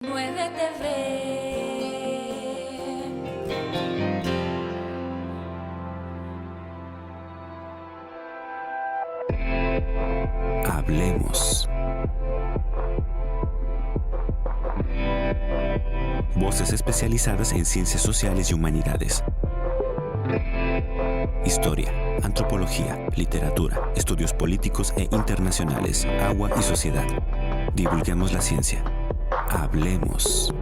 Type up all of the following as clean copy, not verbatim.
9 TV. Hablemos. Voces especializadas en ciencias sociales y humanidades. Historia, antropología, literatura, estudios políticos e internacionales, agua y sociedad. Divulguemos la ciencia. Hablemos.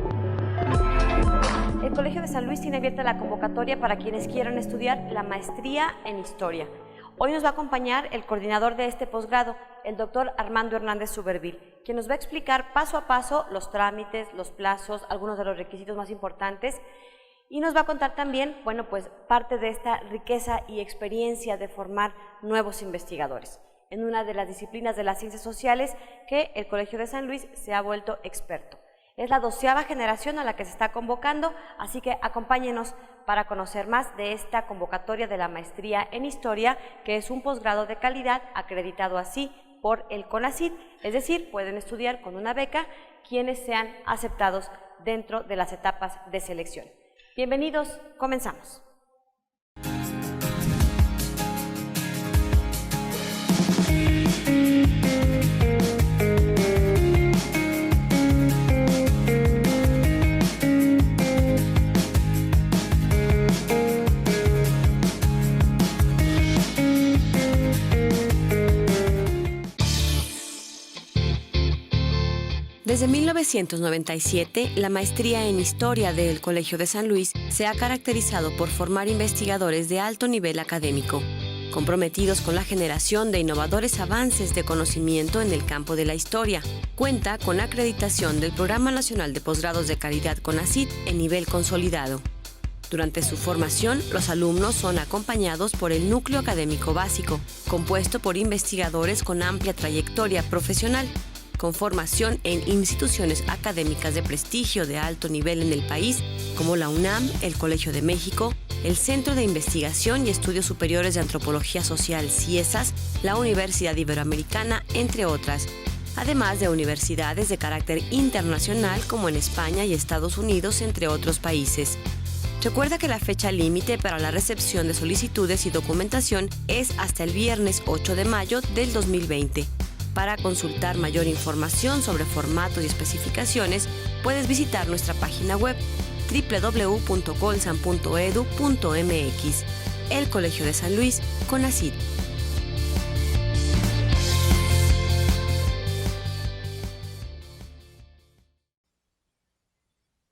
El Colegio de San Luis tiene abierta la convocatoria para quienes quieran estudiar la maestría en Historia. Hoy nos va a acompañar el coordinador de este posgrado, el doctor Armando Hernández Suberville, quien nos va a explicar paso a paso los trámites, los plazos, algunos de los requisitos más importantes, y nos va a contar también, parte de esta riqueza y experiencia de formar nuevos investigadores en una de las disciplinas de las ciencias sociales que el Colegio de San Luis se ha vuelto experto. Es la 12ª generación a la que se está convocando, así que acompáñenos para conocer más de esta convocatoria de la maestría en Historia, que es un posgrado de calidad acreditado así por el CONACYT, es decir, pueden estudiar con una beca quienes sean aceptados dentro de las etapas de selección. Bienvenidos, comenzamos. Desde 1997, la maestría en Historia del Colegio de San Luis se ha caracterizado por formar investigadores de alto nivel académico, comprometidos con la generación de innovadores avances de conocimiento en el campo de la historia. Cuenta con acreditación del Programa Nacional de Posgrados de Calidad CONACYT en nivel consolidado. Durante su formación, los alumnos son acompañados por el Núcleo Académico Básico, compuesto por investigadores con amplia trayectoria profesional, con formación en instituciones académicas de prestigio de alto nivel en el país, como la UNAM, el Colegio de México, el Centro de Investigación y Estudios Superiores de Antropología Social CIESAS, la Universidad Iberoamericana, entre otras, además de universidades de carácter internacional como en España y Estados Unidos, entre otros países. Recuerda que la fecha límite para la recepción de solicitudes y documentación es hasta el viernes 8 de mayo del 2020. Para consultar mayor información sobre formatos y especificaciones, puedes visitar nuestra página web www.colsan.edu.mx. El Colegio de San Luis, CONACYT.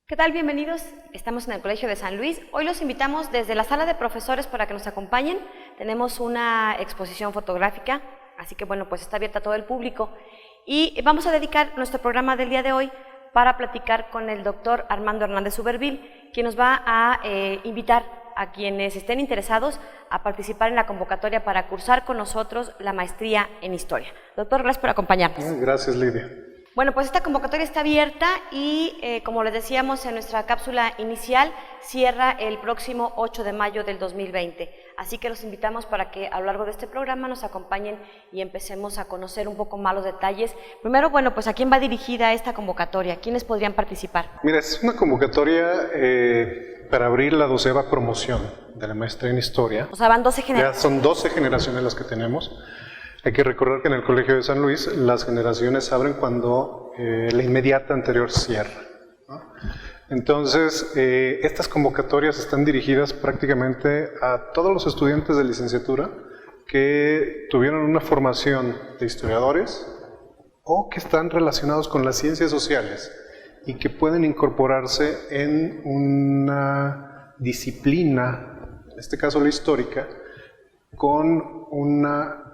¿Qué tal? Bienvenidos. Estamos en el Colegio de San Luis. Hoy los invitamos desde la sala de profesores para que nos acompañen. Tenemos una exposición fotográfica, así que está abierta a todo el público. Y vamos a dedicar nuestro programa del día de hoy para platicar con el doctor Armando Hernández Suberville, quien nos va a invitar a quienes estén interesados a participar en la convocatoria para cursar con nosotros la maestría en Historia. Doctor, gracias por acompañarnos. Gracias, Lidia. Esta convocatoria está abierta y, como les decíamos en nuestra cápsula inicial, cierra el próximo 8 de mayo del 2020. Así que los invitamos para que a lo largo de este programa nos acompañen y empecemos a conocer un poco más los detalles. Primero, ¿a quién va dirigida esta convocatoria? ¿Quiénes podrían participar? Mira, es una convocatoria para abrir la 12ª promoción de la maestría en Historia. O sea, van 12 generaciones. Ya son 12 generaciones las que tenemos. Hay que recordar que en el Colegio de San Luis las generaciones abren cuando la inmediata anterior cierra, ¿no? Entonces, estas convocatorias están dirigidas prácticamente a todos los estudiantes de licenciatura que tuvieron una formación de historiadores o que están relacionados con las ciencias sociales y que pueden incorporarse en una disciplina, en este caso la histórica, con una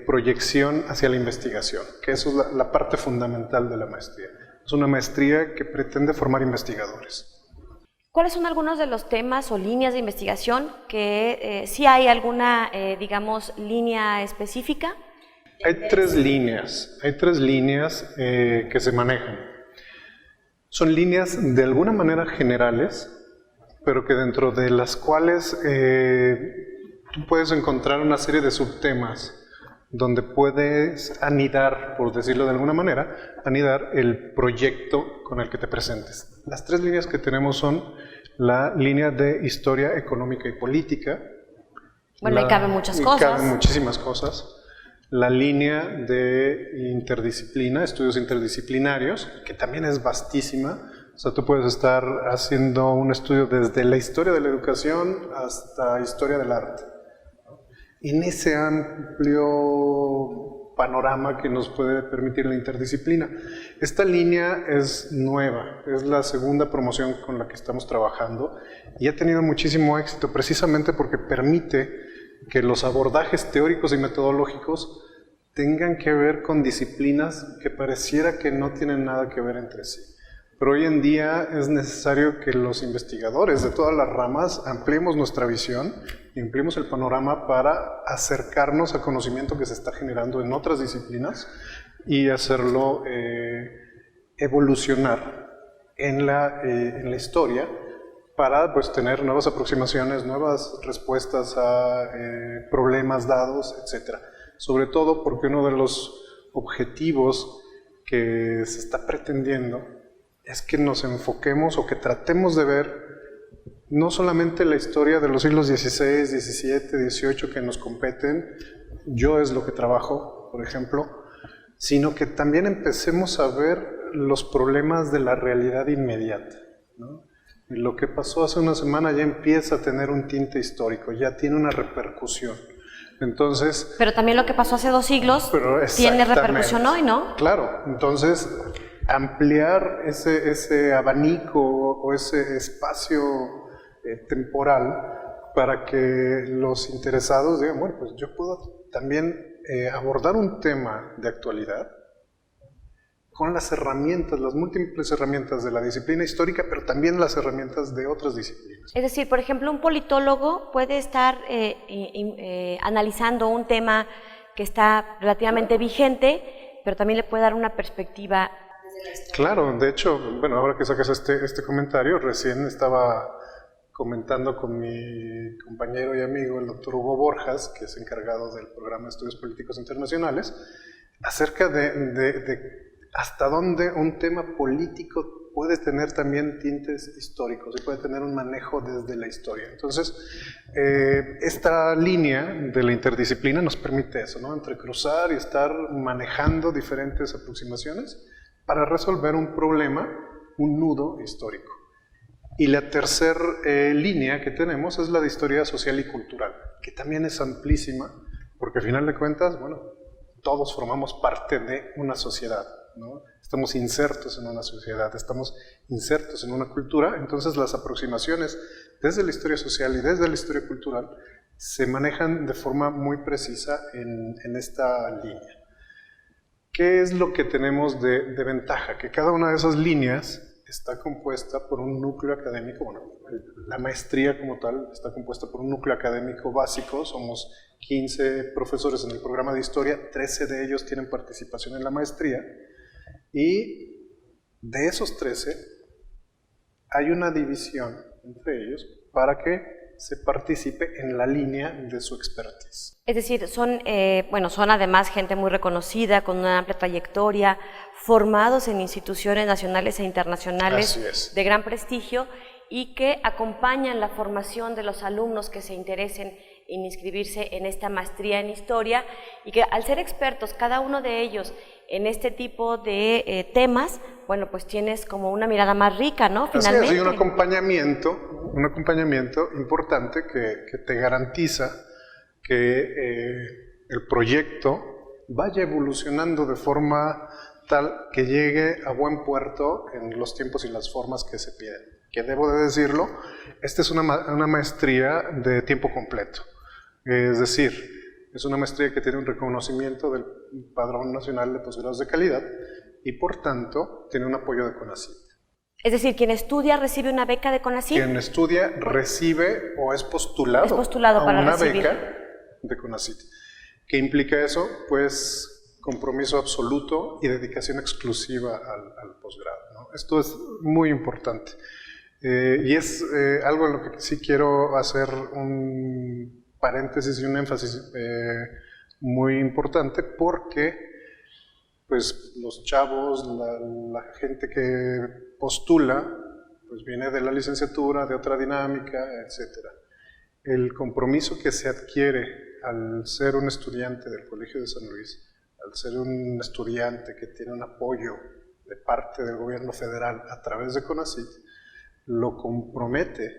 proyección hacia la investigación, que eso es la parte fundamental de la maestría. Es una maestría que pretende formar investigadores. ¿Cuáles son algunos de los temas o líneas de investigación que sí hay alguna, línea específica? Hay tres líneas que se manejan. Son líneas de alguna manera generales, pero que dentro de las cuales tú puedes encontrar una serie de subtemas donde puedes anidar, por decirlo de alguna manera, anidar el proyecto con el que te presentes. Las 3 líneas que tenemos son la línea de historia económica y política. Bueno, ahí caben muchas cosas. Caben muchísimas cosas. La línea de interdisciplina, estudios interdisciplinarios, que también es vastísima. O sea, tú puedes estar haciendo un estudio desde la historia de la educación hasta historia del arte. En ese amplio panorama que nos puede permitir la interdisciplina. Esta línea es nueva, es la segunda promoción con la que estamos trabajando y ha tenido muchísimo éxito precisamente porque permite que los abordajes teóricos y metodológicos tengan que ver con disciplinas que pareciera que no tienen nada que ver entre sí. Pero hoy en día es necesario que los investigadores de todas las ramas ampliemos nuestra visión, ampliemos el panorama para acercarnos al conocimiento que se está generando en otras disciplinas y hacerlo evolucionar en la historia para pues, tener nuevas aproximaciones, nuevas respuestas a problemas dados, etc. Sobre todo porque uno de los objetivos que se está pretendiendo es que nos enfoquemos o que tratemos de ver no solamente la historia de los siglos XVI, XVII, XVIII que nos competen, yo es lo que trabajo, por ejemplo, sino que también empecemos a ver los problemas de la realidad inmediata, ¿no? Y lo que pasó hace una semana ya empieza a tener un tinte histórico, ya tiene una repercusión. Entonces, pero también lo que pasó hace 2 siglos tiene repercusión hoy, ¿no? Claro, entonces ampliar ese abanico o ese espacio temporal para que los interesados digan, bueno, pues yo puedo también abordar un tema de actualidad con las herramientas, las múltiples herramientas de la disciplina histórica, pero también las herramientas de otras disciplinas. Es decir, por ejemplo, un politólogo puede estar analizando un tema que está relativamente vigente, pero también le puede dar una perspectiva. Claro, de hecho, bueno, ahora que sacas este comentario, recién estaba comentando con mi compañero y amigo, el doctor Hugo Borjas, que es encargado del programa de Estudios Políticos Internacionales, acerca de hasta dónde un tema político puede tener también tintes históricos y puede tener un manejo desde la historia. Entonces, esta línea de la interdisciplina nos permite eso, ¿no? Entrecruzar y estar manejando diferentes aproximaciones para resolver un problema, un nudo histórico. Y la tercera línea que tenemos es la de historia social y cultural, que también es amplísima, porque al final de cuentas, bueno, todos formamos parte de una sociedad, ¿no? Estamos insertos en una sociedad, estamos insertos en una cultura, entonces las aproximaciones desde la historia social y desde la historia cultural se manejan de forma muy precisa en esta línea. ¿Qué es lo que tenemos de ventaja? Que cada una de esas líneas está compuesta por un núcleo académico, bueno, la maestría como tal está compuesta por un núcleo académico básico, somos 15 profesores en el programa de historia, 13 de ellos tienen participación en la maestría, y de esos 13 hay una división entre ellos para que se participe en la línea de su expertise. Es decir, son además gente muy reconocida, con una amplia trayectoria, formados en instituciones nacionales e internacionales de gran prestigio y que acompañan la formación de los alumnos que se interesen en inscribirse en esta maestría en historia y que al ser expertos, cada uno de ellos en este tipo de temas, bueno, pues tienes como una mirada más rica, ¿no? Finalmente. Así es, y un acompañamiento importante que te garantiza que el proyecto vaya evolucionando de forma tal que llegue a buen puerto en los tiempos y las formas que se piden. Que debo de decirlo, esta es una maestría de tiempo completo. Es decir, es una maestría que tiene un reconocimiento del Padrón Nacional de Posgrados de Calidad y por tanto tiene un apoyo de CONACYT. Es decir, quien estudia recibe una beca de CONACYT. Quien estudia recibe o es postulado a para una recibir. beca de CONACYT. ¿Qué implica eso? Pues compromiso absoluto y dedicación exclusiva al posgrado, ¿no? Esto es muy importante. Y es algo en lo que sí quiero hacer un paréntesis y un énfasis muy importante porque pues, los chavos, la gente que postula, pues viene de la licenciatura, de otra dinámica, etc. El compromiso que se adquiere al ser un estudiante del Colegio de San Luis, al ser un estudiante que tiene un apoyo de parte del gobierno federal a través de CONACYT, lo compromete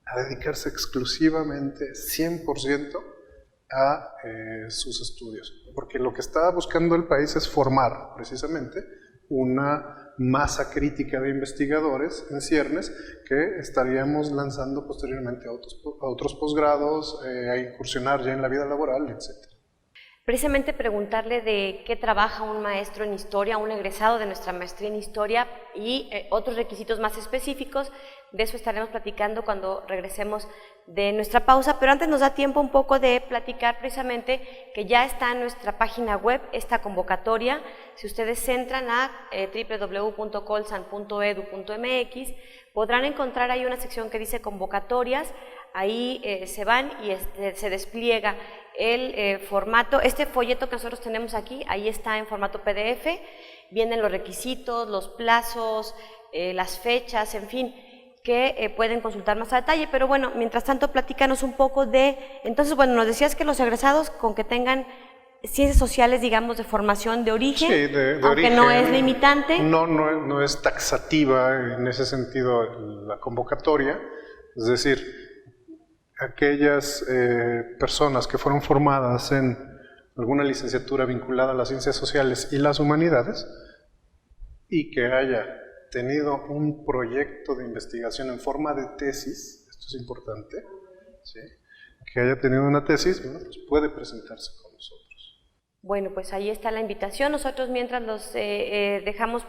a dedicarse exclusivamente 100% a sus estudios. Porque lo que está buscando el país es formar, precisamente, una masa crítica de investigadores en ciernes que estaríamos lanzando posteriormente a otros posgrados, a incursionar ya en la vida laboral, etc. Precisamente preguntarle de qué trabaja un maestro en historia, un egresado de nuestra maestría en historia y otros requisitos más específicos. De eso estaremos platicando cuando regresemos de nuestra pausa, pero antes nos da tiempo un poco de platicar precisamente que ya está en nuestra página web esta convocatoria. Si ustedes entran a www.colsan.edu.mx, podrán encontrar ahí una sección que dice convocatorias. Ahí se van y se despliega el formato. Este folleto que nosotros tenemos aquí, ahí está en formato PDF, vienen los requisitos, los plazos, las fechas, en fin, que pueden consultar más a detalle, pero bueno, mientras tanto platícanos un poco de, entonces bueno, nos decías que los egresados con que tengan ciencias sociales, digamos, de formación de origen, sí, de aunque origen, no es limitante. No es taxativa en ese sentido la convocatoria, es decir, aquellas personas que fueron formadas en alguna licenciatura vinculada a las ciencias sociales y las humanidades y que haya tenido un proyecto de investigación en forma de tesis, esto es importante, ¿sí? Que haya tenido una tesis, bueno, pues puede presentarse con nosotros. Bueno, pues ahí está la invitación. Nosotros mientras los dejamos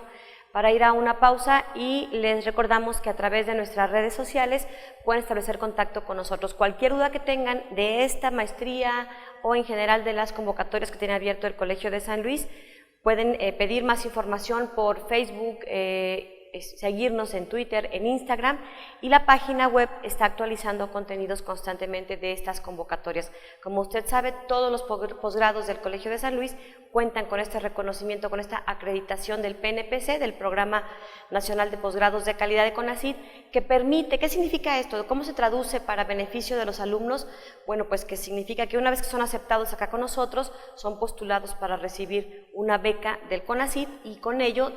para ir a una pausa y les recordamos que a través de nuestras redes sociales pueden establecer contacto con nosotros. Cualquier duda que tengan de esta maestría o en general de las convocatorias que tiene abierto el Colegio de San Luis, pueden pedir más información por Facebook, seguirnos en Twitter, en Instagram, y la página web está actualizando contenidos constantemente de estas convocatorias. Como usted sabe, todos los posgrados del Colegio de San Luis cuentan con este reconocimiento, con esta acreditación del PNPC, del Programa Nacional de Posgrados de Calidad de CONACYT, que permite, ¿qué significa esto? ¿Cómo se traduce para beneficio de los alumnos? Bueno, pues que significa que una vez que son aceptados acá con nosotros, son postulados para recibir una beca del CONACYT y con ello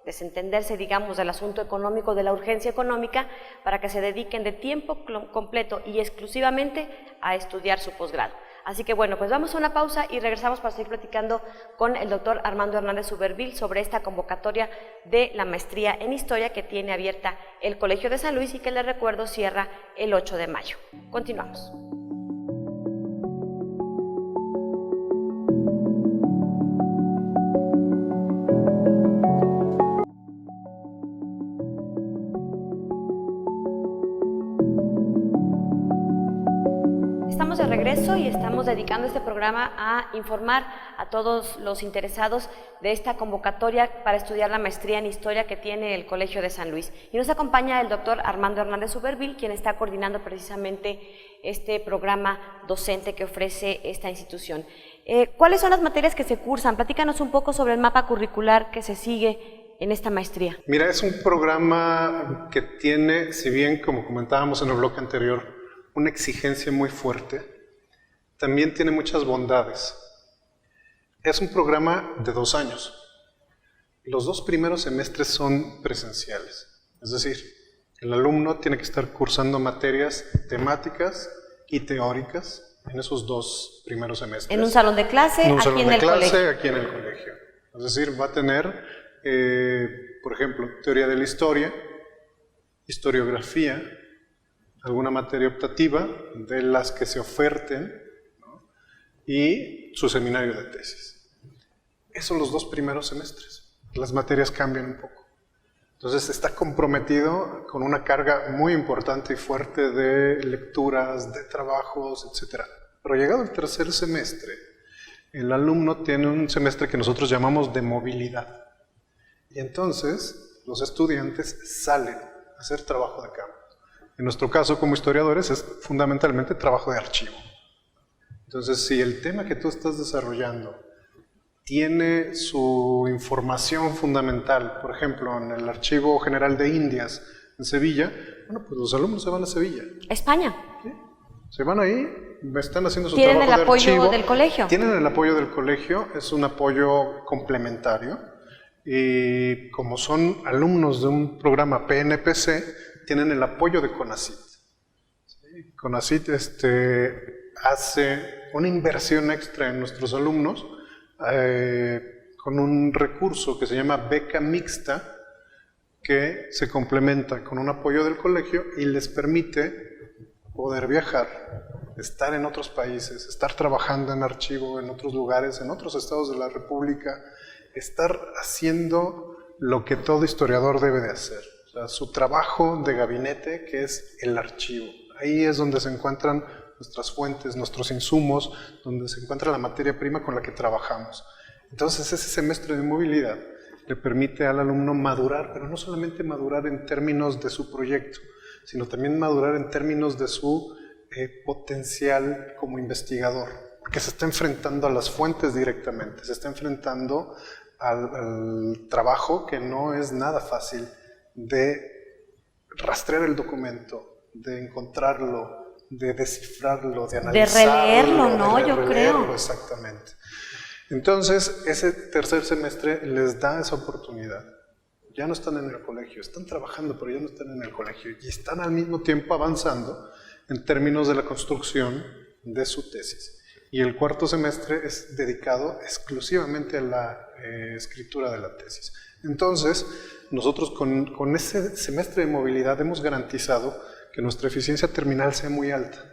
desentenderse, digamos, del asunto económico, de la urgencia económica, para que se dediquen de tiempo completo y exclusivamente a estudiar su posgrado. Así que bueno, pues vamos a una pausa y regresamos para seguir platicando con el doctor Armando Hernández Uberville sobre esta convocatoria de la maestría en Historia que tiene abierta el Colegio de San Luis y que les recuerdo cierra el 8 de mayo. Continuamos. Estamos de regreso y estamos dedicando este programa a informar a todos los interesados de esta convocatoria para estudiar la maestría en Historia que tiene el Colegio de San Luis. Y nos acompaña el doctor Armando Hernández Uberville, quien está coordinando precisamente este programa docente que ofrece esta institución. ¿Cuáles son las materias que se cursan? Platícanos un poco sobre el mapa curricular que se sigue en esta maestría. Mira, es un programa que tiene, si bien como comentábamos en el bloque anterior, una exigencia muy fuerte, también tiene muchas bondades. Es un programa de 2 años. Los 2 primeros semestres son presenciales, es decir, el alumno tiene que estar cursando materias temáticas y teóricas en esos 2 primeros semestres. En un salón de clase, aquí en el colegio. Aquí en el colegio. Es decir, va a tener, por ejemplo, teoría de la historia, historiografía, alguna materia optativa de las que se oferten, ¿no? Y su seminario de tesis. Esos son los 2 primeros semestres. Las materias cambian un poco. Entonces está comprometido con una carga muy importante y fuerte de lecturas, de trabajos, etc. Pero llegado el 3er semestre, el alumno tiene un semestre que nosotros llamamos de movilidad. Y entonces los estudiantes salen a hacer trabajo de campo. En nuestro caso como historiadores es fundamentalmente trabajo de archivo. Entonces, si el tema que tú estás desarrollando tiene su información fundamental, por ejemplo, en el Archivo General de Indias, en Sevilla, bueno, pues los alumnos se van a Sevilla. España. ¿Sí? Se van ahí, están haciendo su trabajo de archivo. ¿Tienen el apoyo del colegio? Tienen el apoyo del colegio, es un apoyo complementario. Y como son alumnos de un programa PNPC, tienen el apoyo de CONACYT. ¿Sí? CONACYT hace una inversión extra en nuestros alumnos con un recurso que se llama beca mixta, que se complementa con un apoyo del colegio y les permite poder viajar, estar en otros países, estar trabajando en archivo en otros lugares, en otros estados de la República, estar haciendo lo que todo historiador debe de hacer, o sea, su trabajo de gabinete, que es el archivo. Ahí es donde se encuentran nuestras fuentes, nuestros insumos, donde se encuentra la materia prima con la que trabajamos. Entonces ese semestre de movilidad le permite al alumno madurar, pero no solamente madurar en términos de su proyecto, sino también madurar en términos de su potencial como investigador, porque se está enfrentando a las fuentes directamente, se está enfrentando al trabajo que no es nada fácil de rastrear el documento, de encontrarlo, de descifrarlo, de analizarlo. De releerlo, ¿no? Yo creo. Exactamente. Entonces, ese tercer semestre les da esa oportunidad. Ya no están en el colegio, están trabajando, pero ya no están en el colegio y están al mismo tiempo avanzando en términos de la construcción de su tesis. Y el cuarto semestre es dedicado exclusivamente a la escritura de la tesis. Entonces, nosotros con ese semestre de movilidad hemos garantizado que nuestra eficiencia terminal sea muy alta,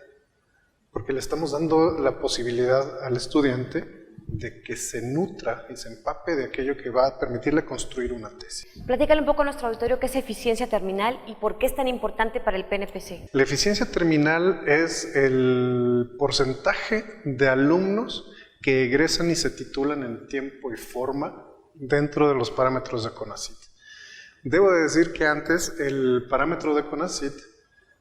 porque le estamos dando la posibilidad al estudiante de que se nutra y se empape de aquello que va a permitirle construir una tesis. Platícale un poco a nuestro auditorio qué es eficiencia terminal y por qué es tan importante para el PNPC. La eficiencia terminal es el porcentaje de alumnos que egresan y se titulan en tiempo y forma dentro de los parámetros de CONACYT. Debo de decir que antes el parámetro de CONACYT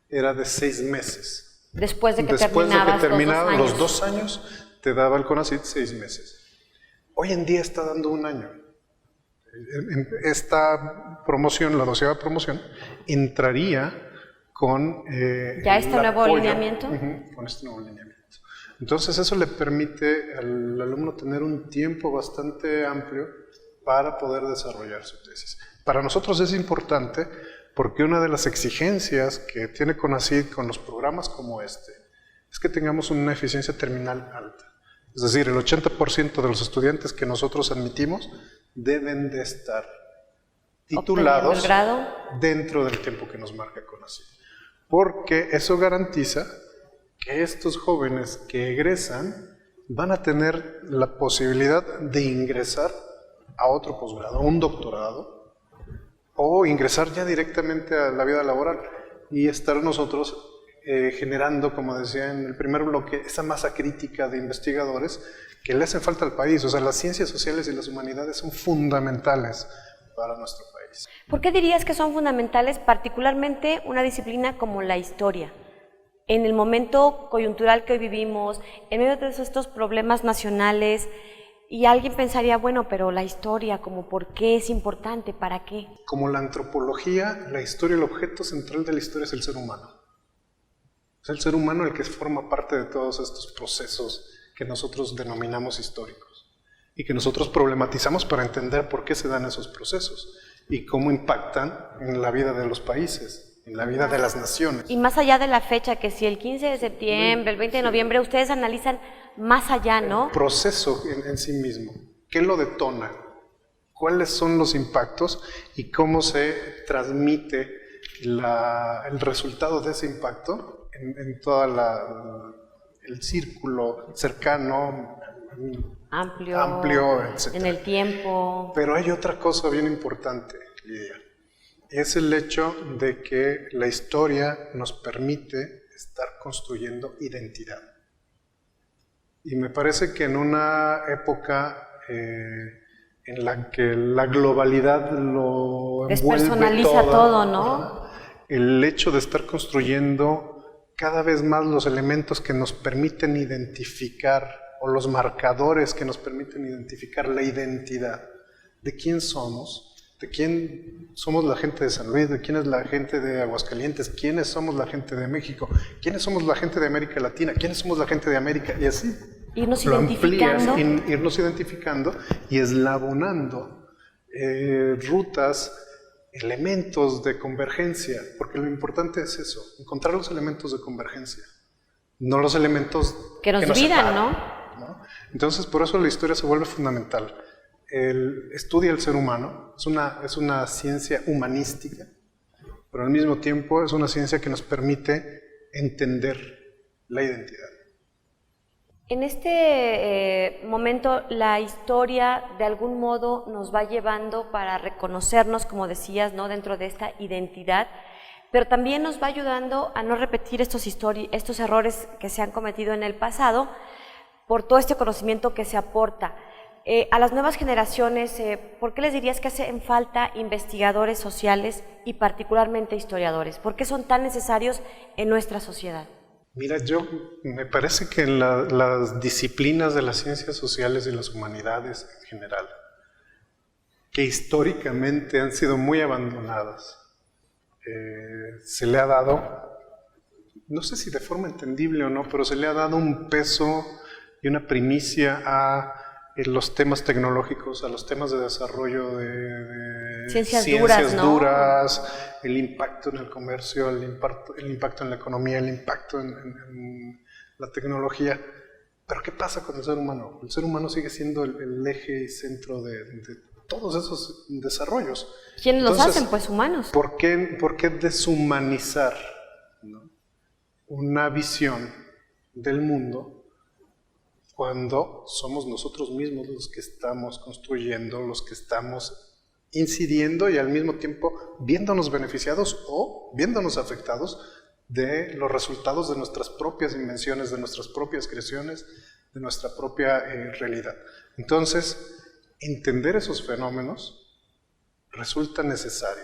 era de 6 meses. Después de que terminaban los 2 años, te daba el CONACYT 6 meses. Hoy en día está dando 1 año. Esta promoción, la 12ª promoción, entraría con ¿ya este nuevo lineamiento? Con este nuevo lineamiento. Entonces eso le permite al alumno tener un tiempo bastante amplio para poder desarrollar su tesis. Para nosotros es importante porque una de las exigencias que tiene CONACYT con los programas como este es que tengamos una eficiencia terminal alta. Es decir, el 80% de los estudiantes que nosotros admitimos deben de estar titulados dentro del tiempo que nos marca CONACYT. Porque eso garantiza que estos jóvenes que egresan van a tener la posibilidad de ingresar a otro posgrado, a un doctorado, o ingresar ya directamente a la vida laboral y estar nosotros generando, como decía en el primer bloque, esa masa crítica de investigadores que le hacen falta al país. O sea, las ciencias sociales y las humanidades son fundamentales para nuestro país. ¿Por qué dirías que son fundamentales, particularmente una disciplina como la historia? En el momento coyuntural que hoy vivimos, en medio de estos problemas nacionales, y alguien pensaría, bueno, pero la historia, como ¿por qué es importante? ¿Para qué? Como la antropología, la historia, el objeto central de la historia es el ser humano. Es el ser humano el que forma parte de todos estos procesos que nosotros denominamos históricos y que nosotros problematizamos para entender por qué se dan esos procesos y cómo impactan en la vida de los países, en la vida de las naciones. Y más allá de la fecha, que si el 15 de septiembre, el 20 de noviembre, ustedes analizan más allá, ¿no? El proceso en sí mismo, ¿qué lo detona? ¿Cuáles son los impactos y cómo se transmite el resultado de ese impacto en todo el círculo cercano, amplio, etc. En el tiempo? Pero hay otra cosa bien importante, Lidia. Es el hecho de que la historia nos permite estar construyendo identidad. Y me parece que en una época en la que la globalidad lo despersonaliza todo, ¿no? El hecho de estar construyendo cada vez más los elementos que nos permiten identificar, o los marcadores que nos permiten identificar la identidad de quién somos, de quién somos la gente de San Luis, de quién es la gente de Aguascalientes, quiénes somos la gente de México, quiénes somos la gente de América Latina, quiénes somos la gente de América, y así. Irnos lo identificando. amplías, irnos identificando y eslabonando rutas, elementos de convergencia, porque lo importante es eso, encontrar los elementos de convergencia, no los elementos que nos dividan, separan, ¿no? Entonces, por eso la historia se vuelve fundamental. Estudia el ser humano, es una ciencia humanística, pero al mismo tiempo es una ciencia que nos permite entender la identidad. En este momento la historia de algún modo nos va llevando para reconocernos, como decías, ¿no?, dentro de esta identidad, pero también nos va ayudando a no repetir estos errores que se han cometido en el pasado por todo este conocimiento que se aporta. A las nuevas generaciones, ¿por qué les dirías que hacen falta investigadores sociales y particularmente historiadores? ¿Por qué son tan necesarios en nuestra sociedad? Mira, me parece que las disciplinas de las ciencias sociales y las humanidades en general, que históricamente han sido muy abandonadas, se le ha dado, no sé si de forma entendible o no, pero se le ha dado un peso y una primicia a los temas tecnológicos, a los temas de desarrollo de ciencias duras, el impacto en el comercio, el impacto en la economía, el impacto en la tecnología. Pero ¿qué pasa con el ser humano? El ser humano sigue siendo el eje y centro de todos esos desarrollos. ¿Quiénes los hacen? Pues humanos. ¿Por qué deshumanizar, ¿no?, una visión del mundo cuando somos nosotros mismos los que estamos construyendo, los que estamos incidiendo y al mismo tiempo viéndonos beneficiados o viéndonos afectados de los resultados de nuestras propias invenciones, de nuestras propias creaciones, de nuestra propia realidad? Entonces, entender esos fenómenos resulta necesario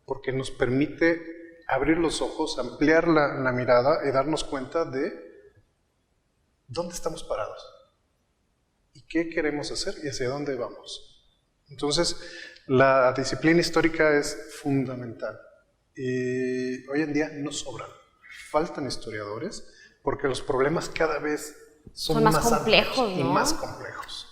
porque nos permite abrir los ojos, ampliar la mirada y darnos cuenta de ¿dónde estamos parados? ¿Y qué queremos hacer? ¿Y hacia dónde vamos? Entonces, la disciplina histórica es fundamental. Y hoy en día no sobran. Faltan historiadores porque los problemas cada vez son más complejos, amplios, ¿no?, y más complejos.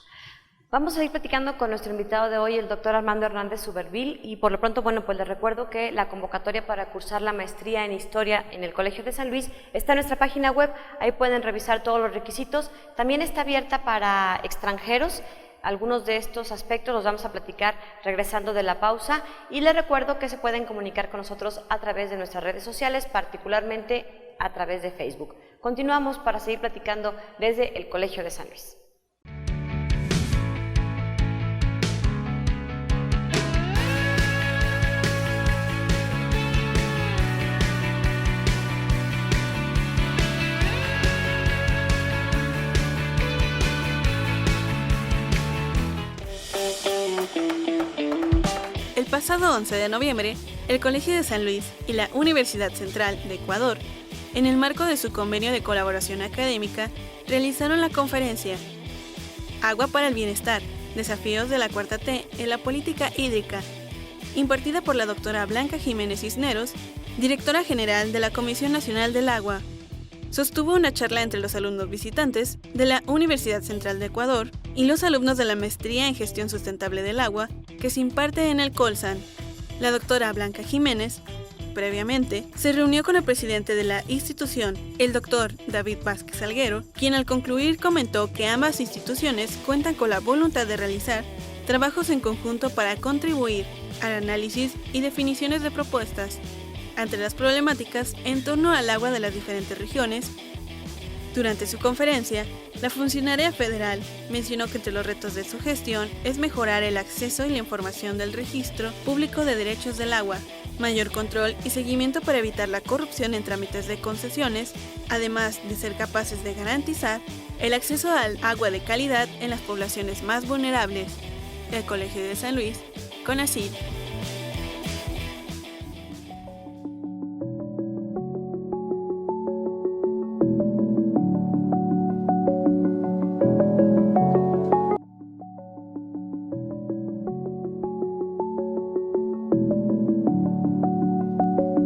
Vamos a ir platicando con nuestro invitado de hoy, el doctor Armando Hernández Suberville, y por lo pronto, bueno, pues les recuerdo que la convocatoria para cursar la maestría en Historia en el Colegio de San Luis está en nuestra página web, ahí pueden revisar todos los requisitos. También está abierta para extranjeros. Algunos de estos aspectos los vamos a platicar regresando de la pausa, y les recuerdo que se pueden comunicar con nosotros a través de nuestras redes sociales, particularmente a través de Facebook. Continuamos para seguir platicando desde el Colegio de San Luis. El pasado 11 de noviembre, el Colegio de San Luis y la Universidad Central de Ecuador, en el marco de su convenio de colaboración académica, realizaron la conferencia Agua para el Bienestar, desafíos de la Cuarta T en la política hídrica, impartida por la doctora Blanca Jiménez Cisneros, directora general de la Comisión Nacional del Agua. Sostuvo una charla entre los alumnos visitantes de la Universidad Central de Ecuador y los alumnos de la Maestría en Gestión Sustentable del Agua que se imparte en el Colsan. La doctora Blanca Jiménez, previamente, se reunió con el presidente de la institución, el doctor David Vázquez Salguero, quien al concluir comentó que ambas instituciones cuentan con la voluntad de realizar trabajos en conjunto para contribuir al análisis y definiciones de propuestas ante las problemáticas en torno al agua de las diferentes regiones. Durante su conferencia, la funcionaria federal mencionó que entre los retos de su gestión es mejorar el acceso y la información del registro público de derechos del agua, mayor control y seguimiento para evitar la corrupción en trámites de concesiones, además de ser capaces de garantizar el acceso al agua de calidad en las poblaciones más vulnerables. El Colegio de San Luis, CONACYT.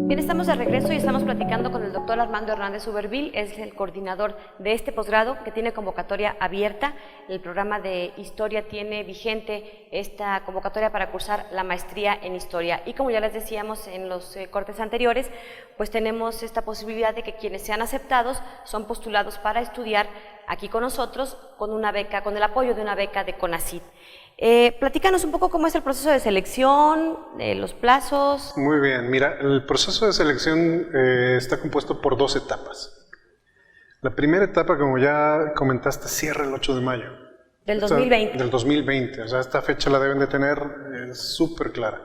Bien, estamos de regreso y estamos platicando con el doctor Armando Hernández Uberville, es el coordinador de este posgrado que tiene convocatoria abierta. El programa de Historia tiene vigente esta convocatoria para cursar la maestría en Historia. Y como ya les decíamos en los cortes anteriores, pues tenemos esta posibilidad de que quienes sean aceptados son postulados para estudiar aquí con nosotros con una beca, con el apoyo de una beca de CONACYT. Platícanos un poco cómo es el proceso de selección, los plazos. Muy bien, mira, el proceso de selección está compuesto por 2 etapas. La primera etapa, como ya comentaste, cierra el 8 de mayo. Del 2020. Del 2020, o sea, esta fecha la deben de tener súper clara.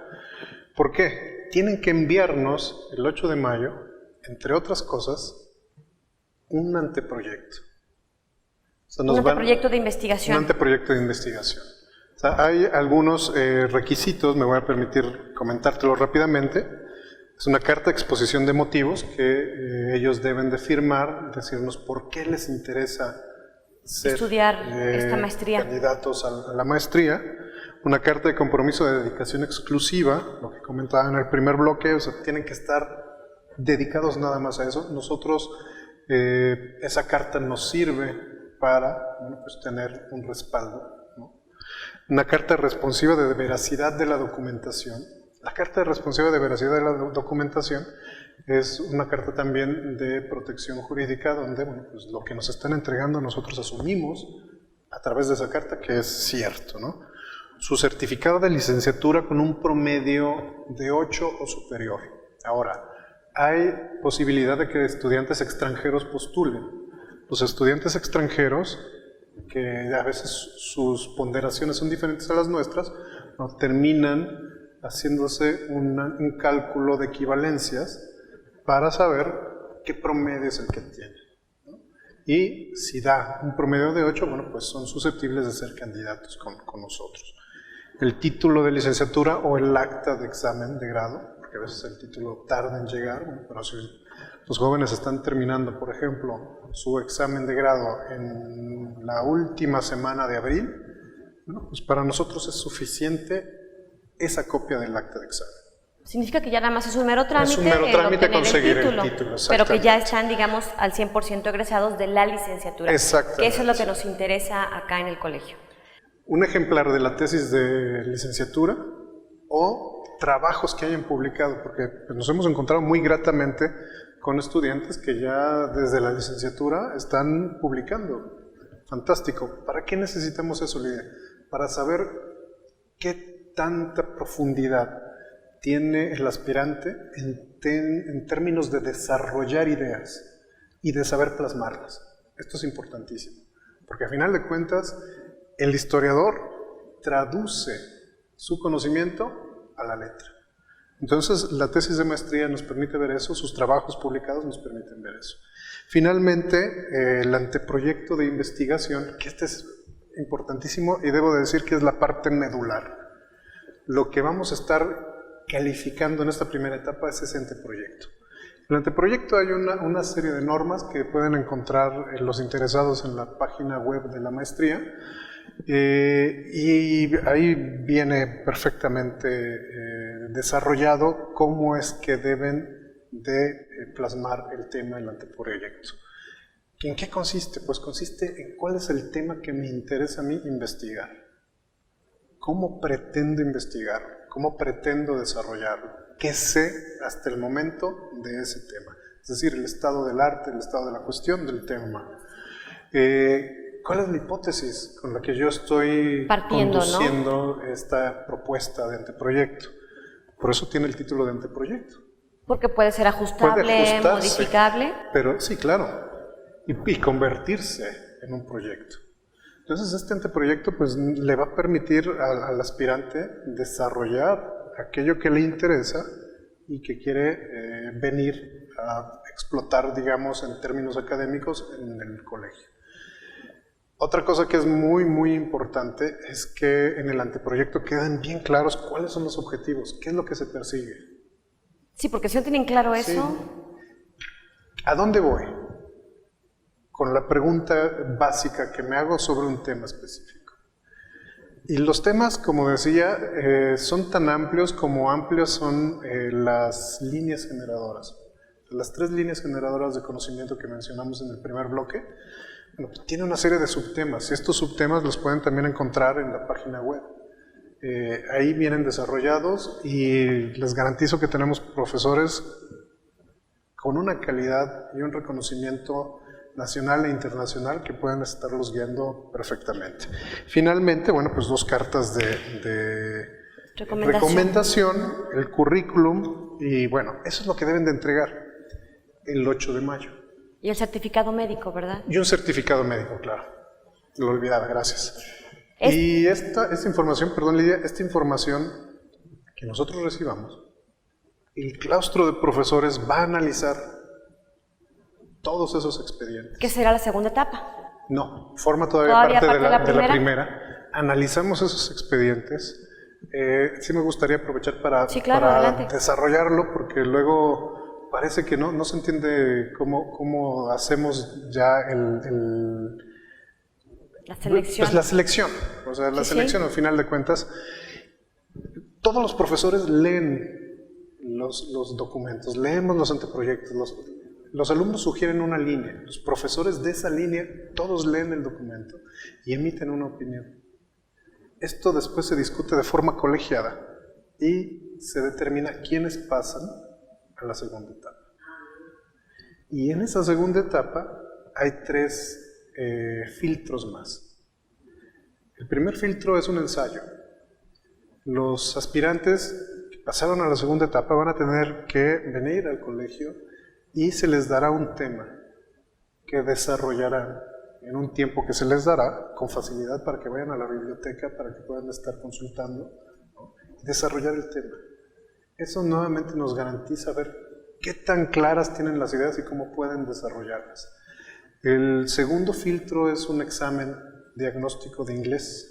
¿Por qué? Tienen que enviarnos el 8 de mayo, entre otras cosas, un anteproyecto. O sea, un anteproyecto de investigación. Un anteproyecto de investigación. O sea, hay algunos requisitos, me voy a permitir comentártelo rápidamente. Es una carta de exposición de motivos que ellos deben de firmar, decirnos por qué les interesa estudiar esta maestría. Candidatos a la maestría. Una carta de compromiso de dedicación exclusiva, lo que comentaba en el primer bloque, o sea, tienen que estar dedicados nada más a eso. Nosotros, esa carta nos sirve para pues, tener un respaldo. Una carta responsiva de veracidad de la documentación. La carta responsiva de veracidad de la documentación es una carta también de protección jurídica donde bueno, pues lo que nos están entregando nosotros asumimos a través de esa carta que es cierto, ¿no? Su certificado de licenciatura con un promedio de 8 o superior. Ahora, hay posibilidad de que estudiantes extranjeros postulen. Los estudiantes extranjeros, que a veces sus ponderaciones son diferentes a las nuestras, ¿no? Terminan haciéndose un cálculo de equivalencias para saber qué promedio es el que tiene, ¿no? Y si da un promedio de 8, bueno, pues son susceptibles de ser candidatos con nosotros. El título de licenciatura o el acta de examen de grado, porque a veces el título tarda en llegar, bueno, pero si los jóvenes están terminando, por ejemplo, su examen de grado en la última semana de abril, bueno, pues para nosotros es suficiente esa copia del acta de examen. Significa que ya nada más es un mero trámite, es un mero trámite conseguir el título, pero que ya están, digamos, al 100% egresados de la licenciatura. Exactamente. Que eso es lo que nos interesa acá en el colegio. Un ejemplar de la tesis de licenciatura o trabajos que hayan publicado, porque pues, nos hemos encontrado muy gratamente con estudiantes que ya desde la licenciatura están publicando. Fantástico. ¿Para qué necesitamos eso, Lidia? Para saber qué tanta profundidad tiene el aspirante en términos de desarrollar ideas y de saber plasmarlas. Esto es importantísimo, porque a final de cuentas el historiador traduce su conocimiento a la letra. Entonces, la tesis de maestría nos permite ver eso, sus trabajos publicados nos permiten ver eso. Finalmente, el anteproyecto de investigación, que este es importantísimo y debo de decir que es la parte medular. Lo que vamos a estar calificando en esta primera etapa es ese anteproyecto. En el anteproyecto hay una serie de normas que pueden encontrar los interesados en la página web de la maestría, y ahí viene perfectamente desarrollado cómo es que deben de plasmar el tema del anteproyecto. ¿En qué consiste? Pues consiste en cuál es el tema que me interesa a mí investigar. ¿Cómo pretendo investigarlo? ¿Cómo pretendo desarrollarlo? ¿Qué sé hasta el momento de ese tema? Es decir, el estado del arte, el estado de la cuestión del tema. ¿Cuál es la hipótesis con la que yo estoy conduciendo, ¿no?, esta propuesta de anteproyecto? Por eso tiene el título de anteproyecto. Porque puede ser ajustable, modificable. Pero sí, claro, y convertirse en un proyecto. Entonces este anteproyecto pues, le va a permitir al aspirante desarrollar aquello que le interesa y que quiere venir a explotar, digamos, en términos académicos en el colegio. Otra cosa que es muy, muy importante es que en el anteproyecto queden bien claros cuáles son los objetivos, qué es lo que se persigue. Sí, porque si no tienen claro eso... Sí. ¿A dónde voy? Con la pregunta básica que me hago sobre un tema específico. Y los temas, como decía, son tan amplios como amplias son las líneas generadoras. Las 3 líneas generadoras de conocimiento que mencionamos en el primer bloque, bueno, tiene una serie de subtemas, y estos subtemas los pueden también encontrar en la página web. Ahí vienen desarrollados y les garantizo que tenemos profesores con una calidad y un reconocimiento nacional e internacional que pueden estarlos guiando perfectamente. Finalmente, bueno, pues 2 cartas de recomendación, el currículum, y bueno, eso es lo que deben de entregar el 8 de mayo. Y el certificado médico, ¿verdad? Y un certificado médico, claro. Lo olvidaba, gracias. Y esta información, perdón Lidia, esta información que nosotros recibamos, el claustro de profesores va a analizar todos esos expedientes. ¿Qué será la segunda etapa? No, forma todavía parte de la primera. Analizamos esos expedientes. Sí me gustaría aprovechar para desarrollarlo, porque luego parece que no se entiende cómo hacemos ya la selección. Pues la selección. O sea, la selección, al final de cuentas, todos los profesores leen los documentos, leemos los anteproyectos, los alumnos sugieren una línea, los profesores de esa línea, todos leen el documento y emiten una opinión. Esto después se discute de forma colegiada y se determina quiénes pasan a la segunda etapa. Y en esa segunda etapa hay 3 filtros más. El primer filtro es un ensayo. Los aspirantes que pasaron a la segunda etapa van a tener que venir al colegio y se les dará un tema que desarrollarán en un tiempo que se les dará con facilidad para que vayan a la biblioteca, para que puedan estar consultando, ¿no? Y desarrollar el tema. Eso nuevamente nos garantiza ver qué tan claras tienen las ideas y cómo pueden desarrollarlas. El segundo filtro es un examen diagnóstico de inglés.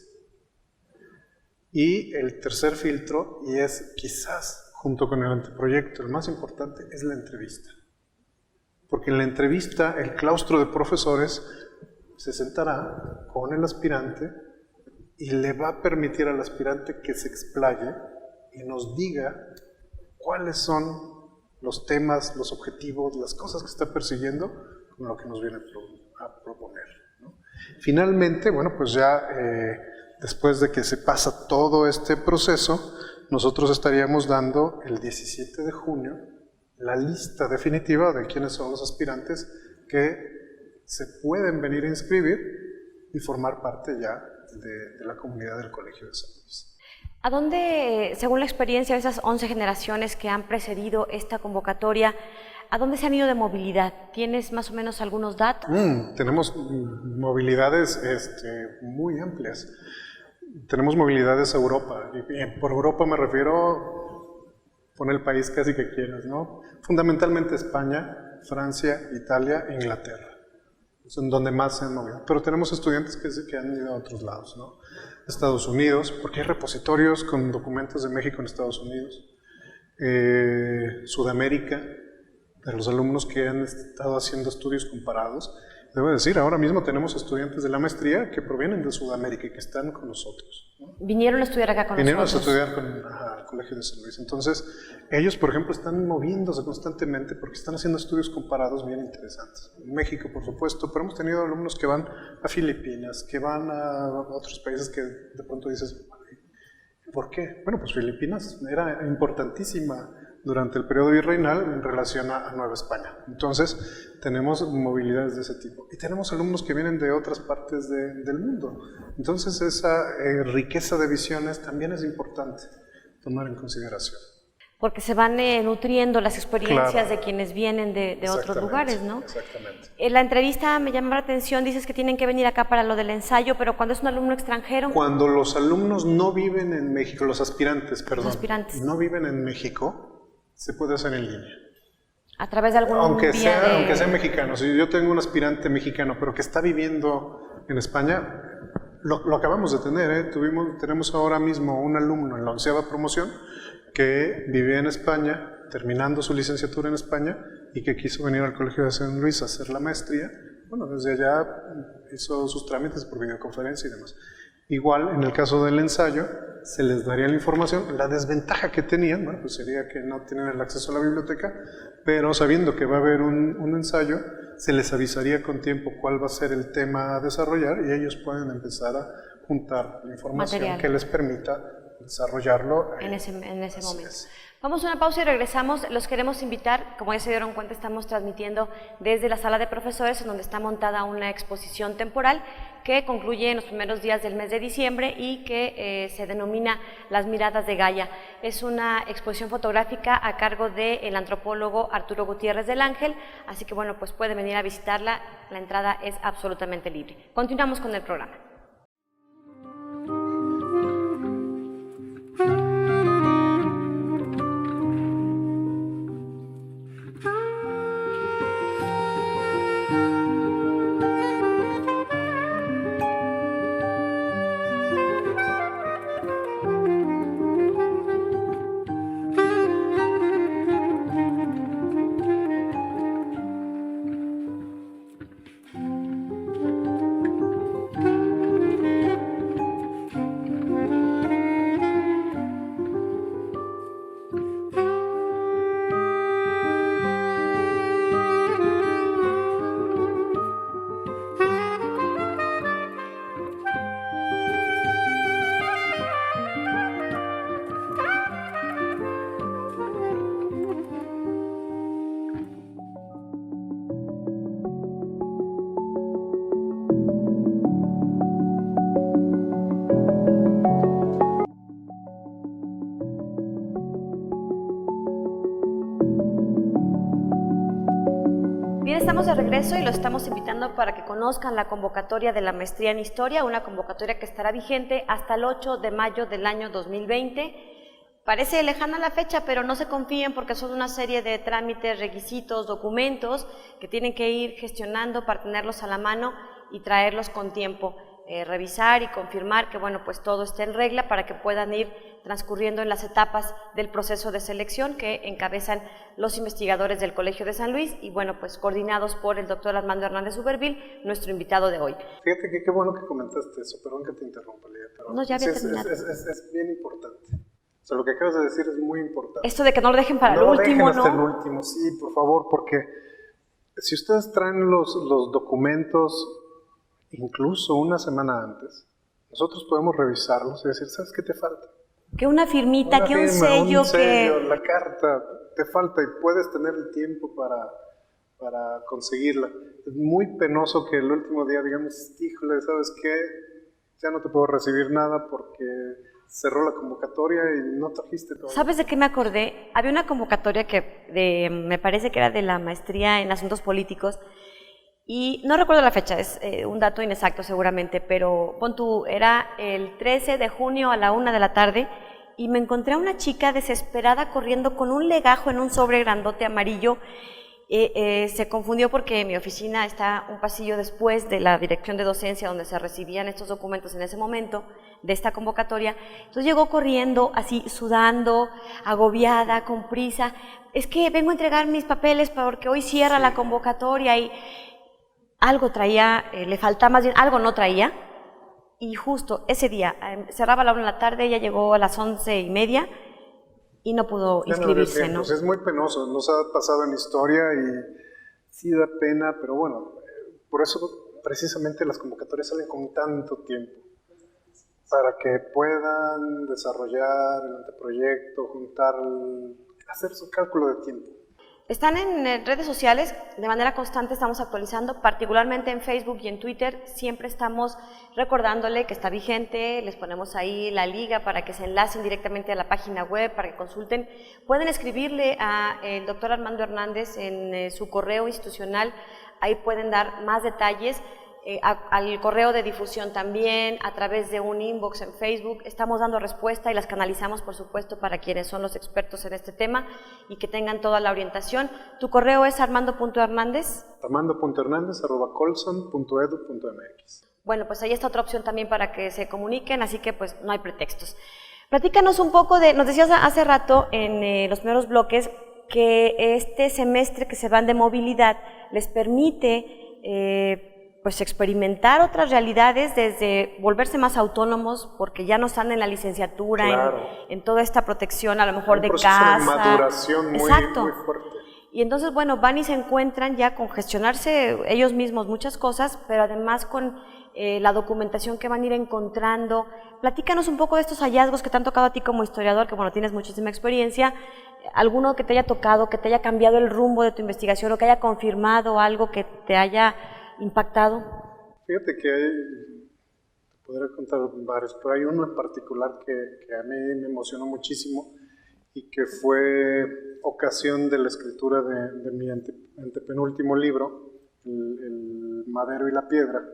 Y el tercer filtro, y es quizás junto con el anteproyecto el más importante, es la entrevista. Porque en la entrevista el claustro de profesores se sentará con el aspirante y le va a permitir al aspirante que se explaye y nos diga cuáles son los temas, los objetivos, las cosas que está persiguiendo con lo que nos viene a proponer, ¿no? Finalmente, bueno, pues ya después de que se pasa todo este proceso, nosotros estaríamos dando el 17 de junio la lista definitiva de quiénes son los aspirantes que se pueden venir a inscribir y formar parte ya de la comunidad del Colegio de San Luis. ¿A dónde, según la experiencia de esas 11 generaciones que han precedido esta convocatoria, a dónde se han ido de movilidad? ¿Tienes más o menos algunos datos? Tenemos movilidades muy amplias. Tenemos movilidades a Europa. Y por Europa me refiero, pon el país casi que quieras, ¿no? Fundamentalmente España, Francia, Italia e Inglaterra. Son donde más se han movido. Pero tenemos estudiantes que han ido a otros lados, ¿no? Estados Unidos, porque hay repositorios con documentos de México en Estados Unidos. Sudamérica, de los alumnos que han estado haciendo estudios comparados. Debo decir, ahora mismo tenemos estudiantes de la maestría que provienen de Sudamérica y que están con nosotros, ¿no? Vinieron a estudiar acá con nosotros. Vinieron a estudiar al Colegio de San Luis. Entonces, ellos, por ejemplo, están moviéndose constantemente porque están haciendo estudios comparados bien interesantes. En México, por supuesto, pero hemos tenido alumnos que van a Filipinas, que van a otros países que de pronto dices, ¿por qué? Bueno, pues Filipinas era importantísima durante el periodo virreinal en relación a Nueva España. Entonces, tenemos movilidades de ese tipo. Y tenemos alumnos que vienen de otras partes del mundo. Entonces, esa riqueza de visiones también es importante tomar en consideración. Porque se van nutriendo las experiencias de quienes vienen de otros lugares, ¿no? Exactamente. En la entrevista me llama la atención, dices que tienen que venir acá para lo del ensayo, pero cuando es un alumno extranjero... Cuando los alumnos no viven en México, los aspirantes, no viven en México, se puede hacer en línea. A través de algún aunque sea mexicano. Si yo tengo un aspirante mexicano, pero que está viviendo en España, lo acabamos de tener, tenemos ahora mismo un alumno en la 11ª promoción que vivía en España, terminando su licenciatura en España, y que quiso venir al Colegio de San Luis a hacer la maestría. Bueno, desde allá hizo sus trámites por videoconferencia y demás. Igual, en el caso del ensayo, se les daría la información. La desventaja que tenían, bueno, pues sería que no tienen el acceso a la biblioteca, pero sabiendo que va a haber un ensayo, se les avisaría con tiempo cuál va a ser el tema a desarrollar y ellos pueden empezar a juntar la información material que les permita desarrollarlo en ese momento. Es. Vamos a una pausa y regresamos. Los queremos invitar, como ya se dieron cuenta, estamos transmitiendo desde la sala de profesores, en donde está montada una exposición temporal que concluye en los primeros días del mes de diciembre y que se denomina Las miradas de Gaia. Es una exposición fotográfica a cargo del antropólogo Arturo Gutiérrez del Ángel, así que bueno, pues pueden venir a visitarla, la entrada es absolutamente libre. Continuamos con el programa. Bien, estamos de regreso y los estamos invitando para que conozcan la convocatoria de la Maestría en Historia, una convocatoria que estará vigente hasta el 8 de mayo del año 2020. Parece lejana la fecha, pero no se confíen porque son una serie de trámites, requisitos, documentos que tienen que ir gestionando para tenerlos a la mano y traerlos con tiempo. Revisar y confirmar que bueno, pues todo esté en regla para que puedan ir transcurriendo en las etapas del proceso de selección que encabezan los investigadores del Colegio de San Luis y bueno, pues coordinados por el doctor Armando Hernández Uberville, nuestro invitado de hoy. Fíjate que qué bueno que comentaste eso, perdón que te interrumpa, Lía, pero no, ya había terminado. Es bien importante. O sea, lo que acabas de decir es muy importante. Esto de que no lo dejen para el último, ¿no? No lo dejen hasta ¿no? el último, sí, por favor, porque si ustedes traen los documentos incluso una semana antes, nosotros podemos revisarlos y decir, ¿sabes qué te falta? Que una firmita, que un sello, la carta, te falta y puedes tener el tiempo para conseguirla. Es muy penoso que el último día digamos, híjole, ¿sabes qué? Ya no te puedo recibir nada porque cerró la convocatoria y no trajiste todo. ¿Sabes de qué me acordé? Había una convocatoria que me parece que era de la maestría en asuntos políticos y no recuerdo la fecha, es un dato inexacto seguramente, pero pon tú, era el 13 de junio a la 1 de la tarde y me encontré a una chica desesperada corriendo con un legajo en un sobre grandote amarillo. Se confundió porque mi oficina está un pasillo después de la dirección de docencia donde se recibían estos documentos en ese momento de esta convocatoria. Entonces llegó corriendo, así sudando, agobiada, con prisa. Es que vengo a entregar mis papeles porque hoy cierra la convocatoria y algo traía, le faltaba más bien, algo no traía. Y justo ese día, cerraba a la 1 de la tarde, ella llegó a las 11:30 y no pudo inscribirse, ¿no? Pues es muy penoso, nos ha pasado en historia y sí da pena, pero bueno, por eso precisamente las convocatorias salen con tanto tiempo, para que puedan desarrollar el anteproyecto, hacer su cálculo de tiempo. Están en redes sociales, de manera constante estamos actualizando, particularmente en Facebook y en Twitter, siempre estamos recordándole que está vigente, les ponemos ahí la liga para que se enlacen directamente a la página web, para que consulten. Pueden escribirle al doctor Armando Hernández en su correo institucional, ahí pueden dar más detalles. Al correo de difusión también, a través de un inbox en Facebook, estamos dando respuesta y las canalizamos, por supuesto, para quienes son los expertos en este tema y que tengan toda la orientación. ¿Tu correo es armando.hernández? armando.hernandez@colson.edu.mx. Bueno, pues ahí está otra opción también para que se comuniquen, así que pues no hay pretextos. Platícanos un poco nos decías hace rato en los primeros bloques que este semestre que se van de movilidad les permite pues experimentar otras realidades, desde volverse más autónomos, porque ya no están en la licenciatura, Claro. en toda esta protección a lo mejor de proceso casa. de maduración muy, Exacto. muy fuerte. Y entonces, bueno, van y se encuentran ya con gestionarse ellos mismos muchas cosas, pero además con la documentación que van a ir encontrando. Platícanos un poco de estos hallazgos que te han tocado a ti como historiador, que bueno, tienes muchísima experiencia. ¿Alguno que te haya tocado, que te haya cambiado el rumbo de tu investigación o que haya confirmado algo que te haya impactado? Fíjate que podría contar varios, pero hay uno en particular que a mí me emocionó muchísimo y que fue ocasión de la escritura de mi antepenúltimo libro, el Madero y la Piedra.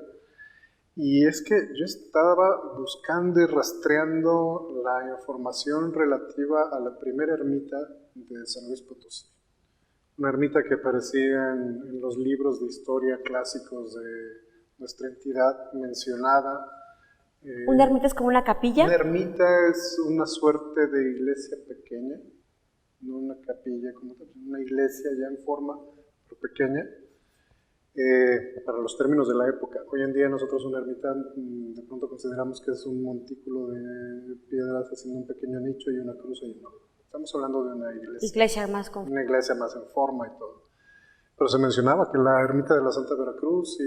Y es que yo estaba buscando y rastreando la información relativa a la primera ermita de San Luis Potosí. Una ermita que aparecía en los libros de historia clásicos de nuestra entidad mencionada. ¿Una ermita es como una capilla? Una ermita es una suerte de iglesia pequeña, no una capilla como tal, una iglesia ya en forma, pero pequeña, para los términos de la época. Hoy en día nosotros una ermita de pronto consideramos que es un montículo de piedras haciendo un pequeño nicho y una cruz ahí, no. Estamos hablando de una iglesia Más con... Una iglesia más en forma y todo. Pero se mencionaba que la ermita de la Santa Veracruz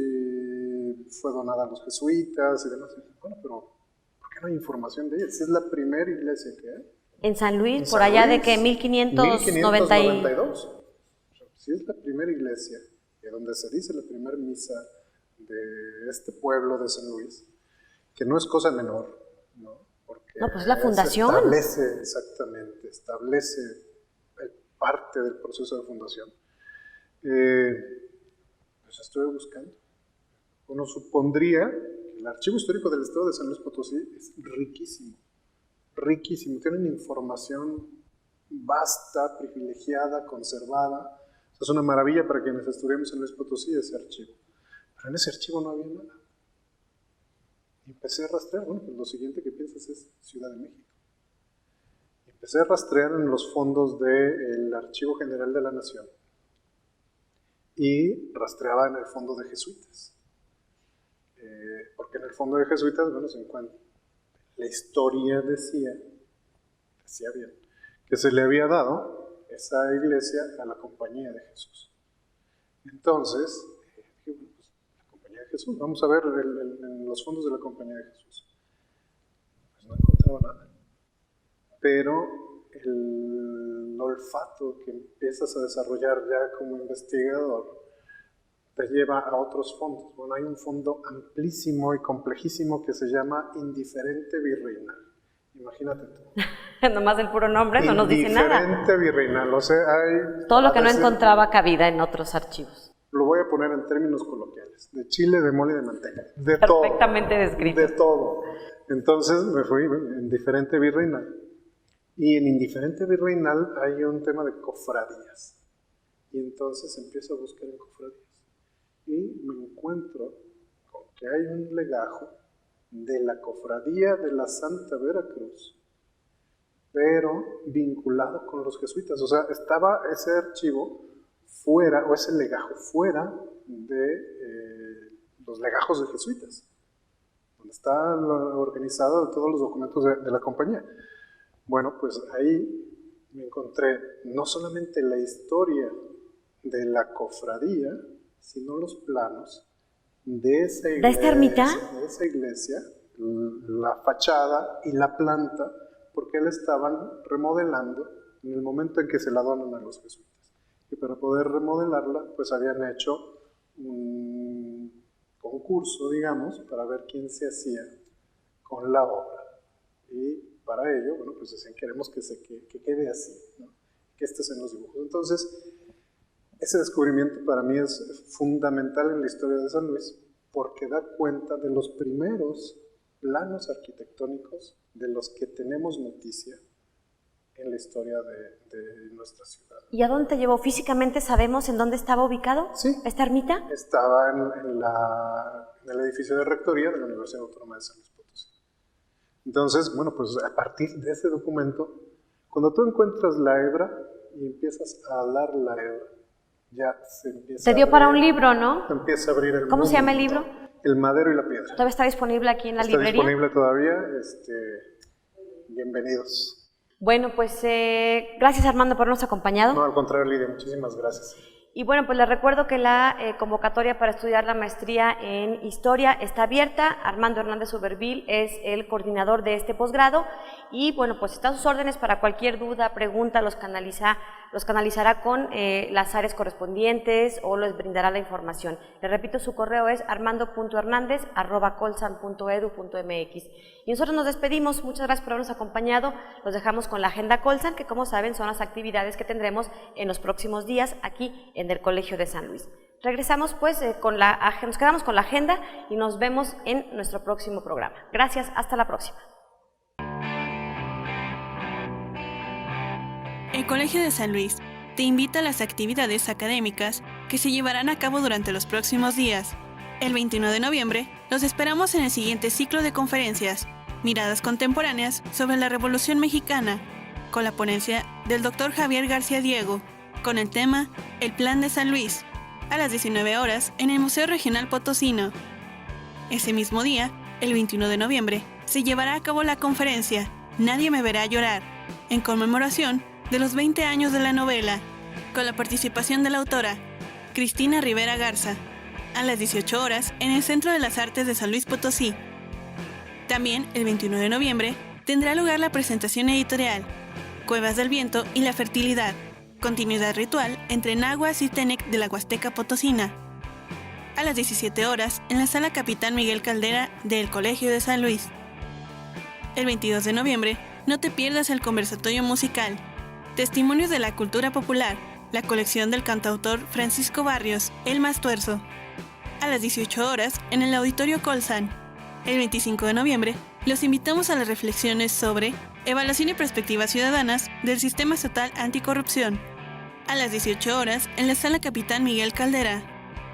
fue donada a los jesuitas y demás. Bueno, pero ¿por qué no hay información de ella? Si es la primera iglesia que hay. En San Luis, En por San allá Luis, de que 1592. 1592. Si es la primera iglesia, y donde se dice la primera misa de este pueblo de San Luis, que no es cosa menor, ¿no? Porque no, pues la fundación. Establece parte del proceso de fundación. Pues estuve buscando. Uno supondría que el Archivo Histórico del Estado de San Luis Potosí es riquísimo, riquísimo. Tienen información vasta, privilegiada, conservada. Es una maravilla para quienes estudiamos en San Luis Potosí ese archivo. Pero en ese archivo no había nada. Y empecé a rastrear, bueno, pues lo siguiente que piensas es Ciudad de México. Y empecé a rastrear en los fondos del Archivo General de la Nación. Y rastreaba en el fondo de jesuitas. Porque en el fondo de jesuitas, bueno, se encuentra. La historia decía bien, que se le había dado esa iglesia a la Compañía de Jesús. Entonces, dije, bueno, pues, la Compañía de Jesús, vamos a ver en los fondos de la Compañía de Jesús. Pues no encontraba nada. Pero el olfato que empiezas a desarrollar ya como investigador te lleva a otros fondos. Bueno, hay un fondo amplísimo y complejísimo que se llama Indiferente Virreinal. Imagínate tú. Nomás el puro nombre no nos dice nada. Indiferente Virreinal, o sea, hay... Todo lo que no encontraba cabida en otros archivos. Lo voy a poner en términos coloquiales. De chile, de mole y de manteca. De todo. Perfectamente descrito. De todo. Entonces me fui en Indiferente Virreinal. Y en Indiferente Virreinal hay un tema de cofradías. Y entonces empiezo a buscar en cofradías. Y me encuentro con que hay un legajo de la cofradía de la Santa Veracruz, pero vinculado con los jesuitas. O sea, estaba ese archivo fuera, o ese legajo fuera de los legajos de jesuitas, donde está organizado todos los documentos de la compañía. Bueno, pues ahí me encontré no solamente la historia de la cofradía, sino los planos de esa iglesia, ¿de esta ermita? De esa iglesia, la fachada y la planta, porque la estaban remodelando en el momento en que se la donan a los jesuitas. Y para poder remodelarla, pues habían hecho un concurso, digamos, para ver quién se hacía con la obra. Y para ello, bueno, pues decían, queremos que quede así, ¿no? Que estés en los dibujos. Entonces, ese descubrimiento para mí es fundamental en la historia de San Luis, porque da cuenta de los primeros planos arquitectónicos de los que tenemos noticia en la historia de nuestra ciudad. ¿Y a dónde te llevó? ¿Físicamente sabemos en dónde estaba ubicado? Sí. ¿Esta ermita? Estaba en el edificio de rectoría de la Universidad Autónoma de San Luis Potosí. Entonces, bueno, pues a partir de ese documento, cuando tú encuentras la hebra y empiezas a alar la hebra, ya se empieza Te dio para un libro, ¿no? Se empieza a abrir el ¿Cómo se mundo. llama el libro? El madero y la piedra. ¿Todavía está disponible aquí en la librería? Está disponible todavía. Bienvenidos. Bueno, pues gracias Armando por habernos acompañado. No, al contrario, Lidia, muchísimas gracias. Y bueno, pues les recuerdo que la convocatoria para estudiar la maestría en Historia está abierta. Armando Hernández Uberville es el coordinador de este posgrado y bueno, pues está a sus órdenes para cualquier duda, pregunta, los canalizará con las áreas correspondientes o les brindará la información. Les repito, su correo es armando.hernandez@colsan.edu.mx. Y nosotros nos despedimos, muchas gracias por habernos acompañado, los dejamos con la Agenda Colsan, que como saben son las actividades que tendremos en los próximos días aquí en el Colegio de San Luis. Regresamos pues nos quedamos con la agenda y nos vemos en nuestro próximo programa. Gracias, hasta la próxima. El Colegio de San Luis te invita a las actividades académicas que se llevarán a cabo durante los próximos días. El 21 de noviembre los esperamos en el siguiente ciclo de conferencias, Miradas Contemporáneas sobre la Revolución Mexicana, con la ponencia del Dr. Javier García Diego, con el tema El Plan de San Luis, a las 19 horas en el Museo Regional Potosino. Ese mismo día, el 21 de noviembre, se llevará a cabo la conferencia Nadie me verá llorar, en conmemoración de los 20 años de la novela, con la participación de la autora, Cristina Rivera Garza, a las 18 horas en el Centro de las Artes de San Luis Potosí. También, el 21 de noviembre, tendrá lugar la presentación editorial Cuevas del Viento y la Fertilidad, continuidad ritual entre náhuatl y tenec de la Huasteca Potosina, a las 17 horas en la Sala Capitán Miguel Caldera del Colegio de San Luis. El 22 de noviembre, no te pierdas el conversatorio musical Testimonios de la Cultura Popular, la colección del cantautor Francisco Barrios, El Mastuerzo, a las 18 horas en el Auditorio Colsan. El 25 de noviembre, los invitamos a las reflexiones sobre Evaluación y Perspectivas Ciudadanas del Sistema Estatal Anticorrupción, a las 18 horas en la Sala Capitán Miguel Caldera.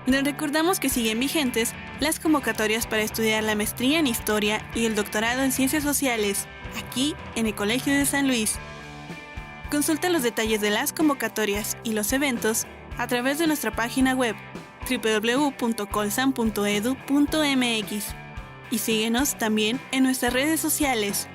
Les recordamos que siguen vigentes las convocatorias para estudiar la maestría en Historia y el doctorado en Ciencias Sociales, aquí en el Colegio de San Luis. Consulta los detalles de las convocatorias y los eventos a través de nuestra página web www.colsan.edu.mx y síguenos también en nuestras redes sociales.